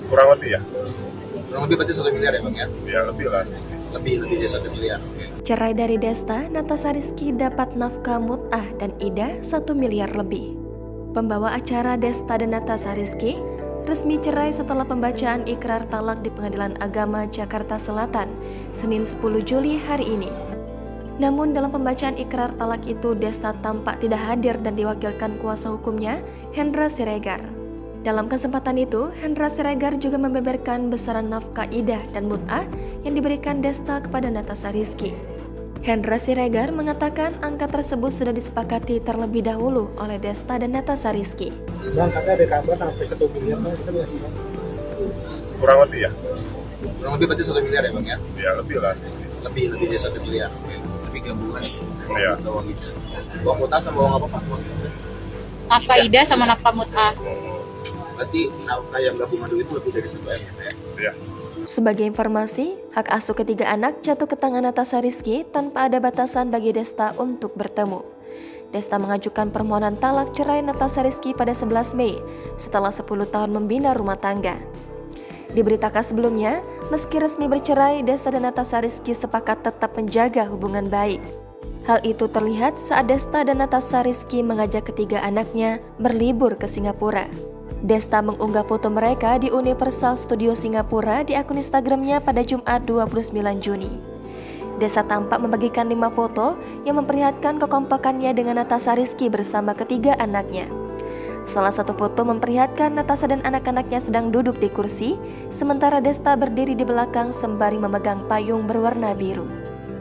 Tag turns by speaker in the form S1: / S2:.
S1: Kurang lebih ya?
S2: Kurang lebih berarti 1 miliar ya Bang ya?
S1: Ya lebih lah.
S2: Lebih dari 1 miliar. Oke.
S3: Cerai dari Desta, Natasha Rizky dapat nafkah mut'ah dan Ida 1 miliar lebih. Pembawa acara Desta dan Natasha Rizky resmi cerai setelah pembacaan ikrar talak di Pengadilan Agama Jakarta Selatan, Senin 10 Juli hari ini. Namun dalam pembacaan ikrar talak itu Desta tampak tidak hadir dan diwakilkan kuasa hukumnya, Hendra Siregar. Dalam kesempatan itu, Hendra Siregar juga membeberkan besaran nafkah Ida dan mut'ah yang diberikan Desta kepada Natasha Rizky. Hendra Siregar mengatakan angka tersebut sudah disepakati terlebih dahulu oleh Desta dan Natasha Rizky.
S4: Bang, katanya ada kabar sampai 1 miliar, Bang, kita nggak sih, Bang?
S1: Kurang lebih ya?
S2: Kurang lebih berarti 1 miliar ya Bang ya?
S1: Ya lebih lah.
S2: Lebih dari 1 miliar. Oke. Lebih gabungan.
S1: Iya.
S2: Uang itu. Uang mut'ah sama uang apa Pak?
S5: Nafkah Ida sama nafkah mut'ah.
S2: Berarti nafkah yang gabungan dulu itu lebih dari 1 M ya?
S1: Ya.
S3: Sebagai informasi, hak asuh ketiga anak jatuh ke tangan Natasha Rizky tanpa ada batasan bagi Desta untuk bertemu. Desta mengajukan permohonan talak cerai Natasha Rizky pada 11 Mei setelah 10 tahun membina rumah tangga. Diberitakan sebelumnya, meski resmi bercerai, Desta dan Natasha Rizky sepakat tetap menjaga hubungan baik. Hal itu terlihat saat Desta dan Natasha Rizky mengajak ketiga anaknya berlibur ke Singapura. Desta mengunggah foto mereka di Universal Studio Singapura di akun Instagramnya pada Jumat 29 Juni. Desta tampak membagikan 5 foto yang memperlihatkan kekompakannya dengan Natasha Rizky bersama ketiga anaknya. Salah satu foto memperlihatkan Natasha dan anak-anaknya sedang duduk di kursi, sementara Desta berdiri di belakang sembari memegang payung berwarna biru.